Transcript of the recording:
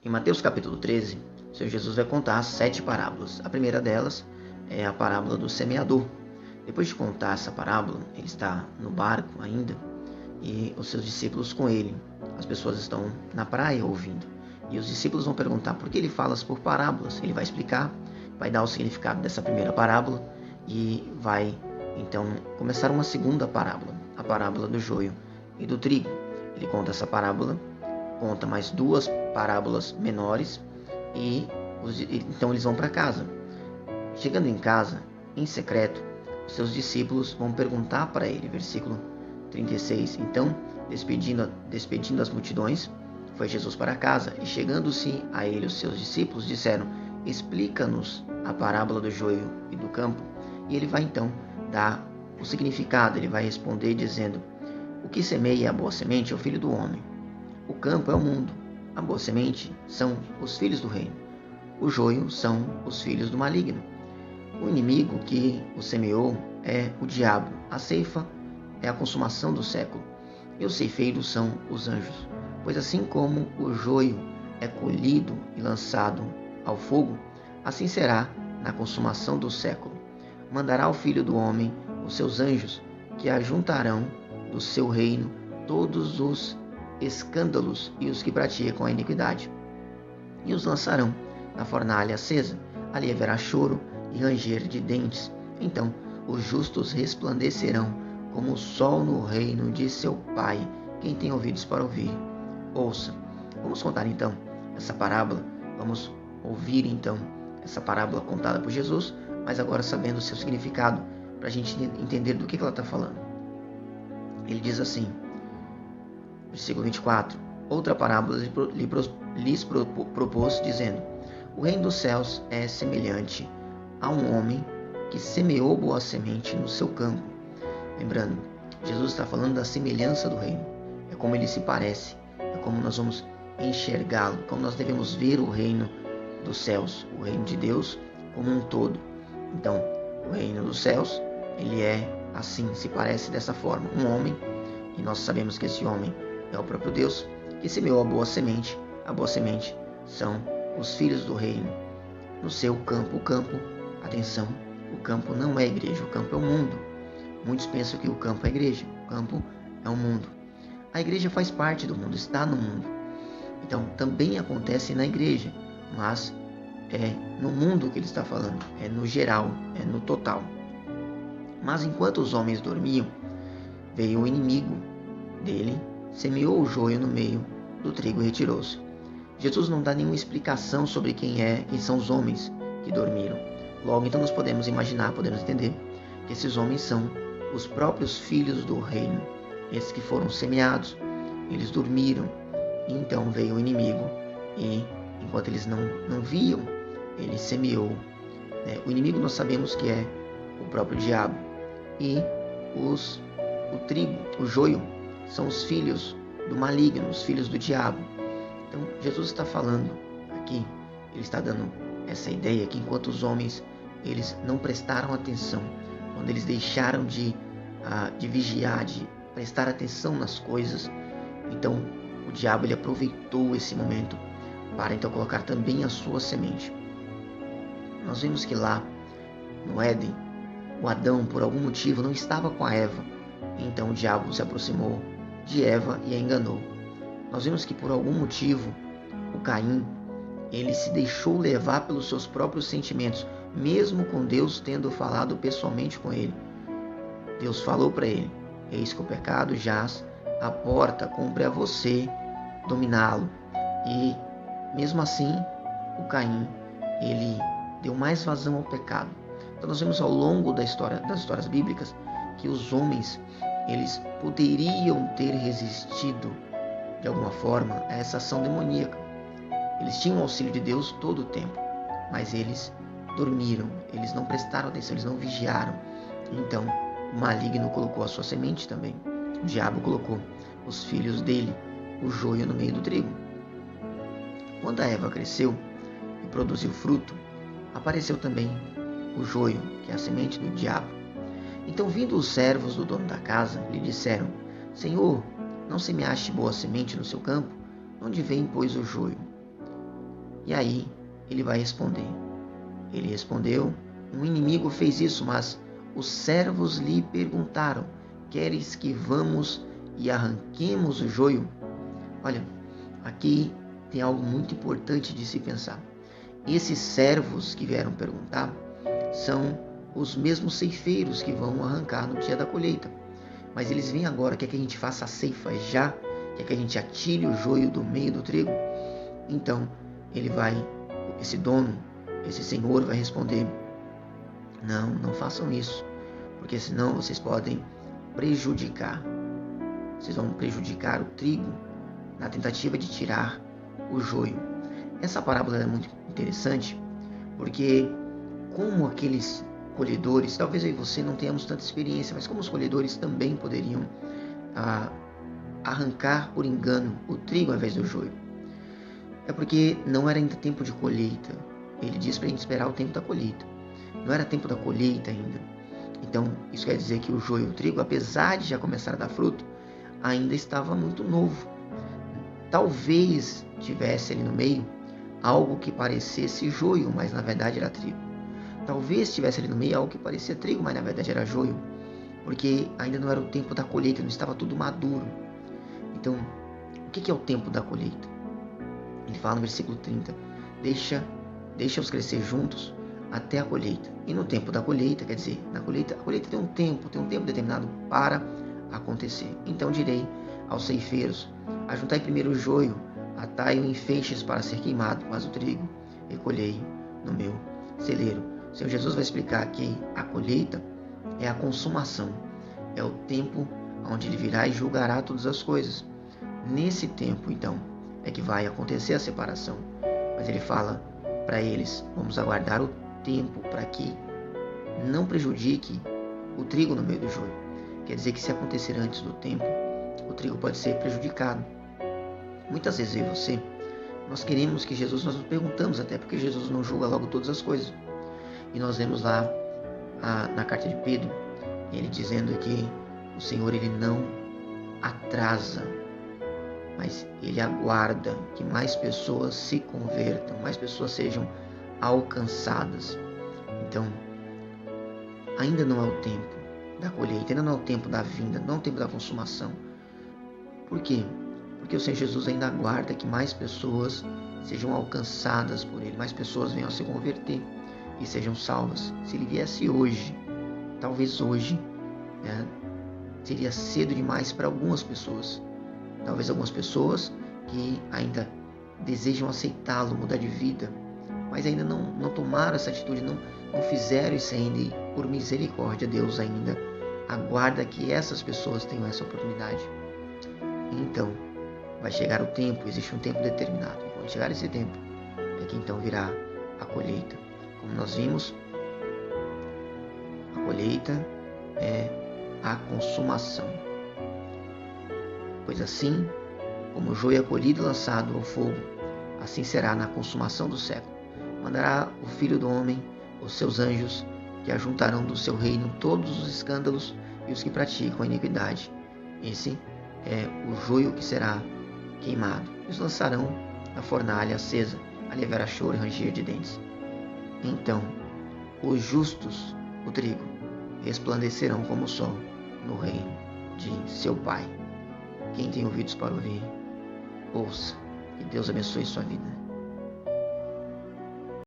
Em Mateus capítulo 13, o Senhor Jesus vai contar 7 parábolas. A primeira delas é a parábola do semeador. Depois de contar essa parábola, ele está no barco ainda e os seus discípulos com ele. As pessoas estão na praia ouvindo. E os discípulos vão perguntar por que ele fala por parábolas. Ele vai explicar, vai dar o significado dessa primeira parábola e vai então começar uma segunda parábola, a parábola do joio e do trigo. Ele conta essa parábola, conta mais 2 parábolas menores e então eles vão para casa. Chegando em casa, em secreto, os seus discípulos vão perguntar para ele, versículo 36. Então, despedindo as multidões, foi Jesus para casa, e chegando-se a ele os seus discípulos, disseram: explica-nos a parábola do joio e do campo. E ele vai então dar o significado, ele vai responder dizendo: o que semeia a boa semente é o filho do homem. O campo é o mundo. A boa semente são os filhos do reino. O joio são os filhos do maligno. O inimigo que o semeou é o diabo. A ceifa é a consumação do século. E os ceifeiros são os anjos. Pois assim como o joio é colhido e lançado ao fogo, assim será na consumação do século. Mandará o Filho do Homem os seus anjos, que ajuntarão do seu reino todos os escândalos e os que praticam a iniquidade, e os lançarão na fornalha acesa. Ali haverá choro e ranger de dentes. Então os justos resplandecerão como o sol no reino de seu Pai. Quem tem ouvidos para ouvir, ouça. Vamos contar então essa parábola. Vamos ouvir então essa parábola contada por Jesus, mas agora sabendo o seu significado, para a gente entender do que ela está falando. Ele diz assim, versículo 24: outra parábola lhes propôs, dizendo: o reino dos céus é semelhante a um homem que semeou boa semente no seu campo. Lembrando, Jesus está falando da semelhança do reino. É como ele se parece, é como nós vamos enxergá-lo, como nós devemos ver o reino dos céus, o reino de Deus como um todo. Então, o reino dos céus, ele é assim, se parece dessa forma. Um homem, e nós sabemos que esse homem é o próprio Deus, que semeou a boa semente. A boa semente são os filhos do reino no seu campo. O campo, atenção, o campo não é a igreja, o campo é o mundo. Muitos pensam que o campo é a igreja, o campo é o mundo. A igreja faz parte do mundo, está no mundo. Então, também acontece na igreja, mas é no mundo que ele está falando, é no geral, é no total. Mas enquanto os homens dormiam, veio o inimigo dele, semeou o joio no meio do trigo e retirou-se. Jesus não dá nenhuma explicação sobre quem são os homens que dormiram. Logo, então nós podemos imaginar, podemos entender que esses homens são os próprios filhos do reino, esses que foram semeados. Eles dormiram, e então veio o inimigo e, enquanto eles não viam, ele semeou. O inimigo nós sabemos que é o próprio diabo, e o trigo, o joio, são os filhos do maligno, os filhos do diabo. Então Jesus está falando aqui, ele está dando essa ideia que enquanto os homens eles não prestaram atenção, quando eles deixaram de vigiar, de prestar atenção nas coisas, então o diabo ele aproveitou esse momento para então colocar também a sua semente. Nós vimos que lá no Éden, o Adão por algum motivo não estava com a Eva, então o diabo se aproximou de Eva e a enganou. Nós vimos que por algum motivo o Caim ele se deixou levar pelos seus próprios sentimentos, mesmo com Deus tendo falado pessoalmente com ele. Deus falou para ele: eis que o pecado jaz à porta, cumpre a você dominá-lo. E mesmo assim, o Caim ele deu mais vazão ao pecado. Então nós vemos ao longo das histórias bíblicas que os homens eles poderiam ter resistido de alguma forma a essa ação demoníaca. Eles tinham o auxílio de Deus todo o tempo, mas eles dormiram, eles não prestaram atenção, eles não vigiaram. Então o maligno colocou a sua semente também. O diabo colocou os filhos dele, o joio no meio do trigo. Quando a Eva cresceu e produziu fruto, apareceu também o joio, que é a semente do diabo. Então, vindo os servos do dono da casa, lhe disseram: Senhor, não semeaste boa semente no seu campo? Onde vem, pois, o joio? E aí ele vai responder. Ele respondeu: um inimigo fez isso, mas os servos lhe perguntaram: queres que vamos e arranquemos o joio? Olha, aqui tem algo muito importante de se pensar. Esses servos que vieram perguntar são os mesmos ceifeiros que vão arrancar no dia da colheita. Mas eles vêm agora, quer que a gente faça a ceifa já, quer que a gente atire o joio do meio do trigo. Então, esse dono, esse senhor vai responder: não façam isso, porque senão vocês podem prejudicar. Vocês vão prejudicar o trigo na tentativa de tirar o joio. Essa parábola é muito interessante, porque como aqueles colhedores, talvez eu e você não tenhamos tanta experiência, mas como os colhedores também poderiam arrancar por engano o trigo ao invés do joio. É porque não era ainda tempo de colheita. Ele diz para a gente esperar o tempo da colheita. Não era tempo da colheita ainda. Então, isso quer dizer que o joio e o trigo, apesar de já começar a dar fruto, ainda estava muito novo. Talvez tivesse ali no meio algo que parecesse joio, mas na verdade era trigo. Talvez tivesse ali no meio algo que parecia trigo, mas na verdade era joio, porque ainda não era o tempo da colheita, não estava tudo maduro. Então, o que é o tempo da colheita? Ele fala no versículo 30, deixa-os crescer juntos até a colheita. E no tempo da colheita, quer dizer, a colheita tem um tempo determinado para acontecer. Então direi aos ceifeiros: ajuntai primeiro o joio, atai-o em feixes para ser queimado, mas o trigo recolhei no meu celeiro. O Senhor Jesus vai explicar que a colheita é a consumação, é o tempo onde Ele virá e julgará todas as coisas. Nesse tempo, então, é que vai acontecer a separação. Mas Ele fala para eles: vamos aguardar o tempo para que não prejudique o trigo no meio do joio. Quer dizer que se acontecer antes do tempo, o trigo pode ser prejudicado. Muitas vezes eu e você, nós queremos que Jesus, nós nos perguntamos até porque Jesus não julga logo todas as coisas. E nós vemos lá na carta de Pedro, ele dizendo que o Senhor, ele não atrasa, mas ele aguarda que mais pessoas se convertam, mais pessoas sejam alcançadas. Então, ainda não é o tempo da colheita, ainda não é o tempo da vinda, não é o tempo da consumação. Por quê? Porque o Senhor Jesus ainda aguarda que mais pessoas sejam alcançadas por Ele, mais pessoas venham a se converter e sejam salvas. Se Ele viesse hoje, talvez hoje, seria cedo demais para algumas pessoas. Talvez algumas pessoas que ainda desejam aceitá-lo, mudar de vida, mas ainda não tomaram essa atitude, não fizeram isso ainda. E por misericórdia, Deus ainda aguarda que essas pessoas tenham essa oportunidade. Então, vai chegar o tempo, existe um tempo determinado. E quando chegar esse tempo, é que então virá a colheita. Como nós vimos, a colheita é a consumação. Pois assim, como o joio é colhido e lançado ao fogo, assim será na consumação do século. Mandará o Filho do Homem os seus anjos, que ajuntarão do seu reino todos os escândalos e os que praticam a iniquidade. Esse é o joio que será queimado. E os lançarão na fornalha acesa, ali haverá choro e ranger de dentes. Então, os justos, o trigo, resplandecerão como o sol no reino de seu Pai. Quem tem ouvidos para ouvir, ouça. Que Deus abençoe sua vida.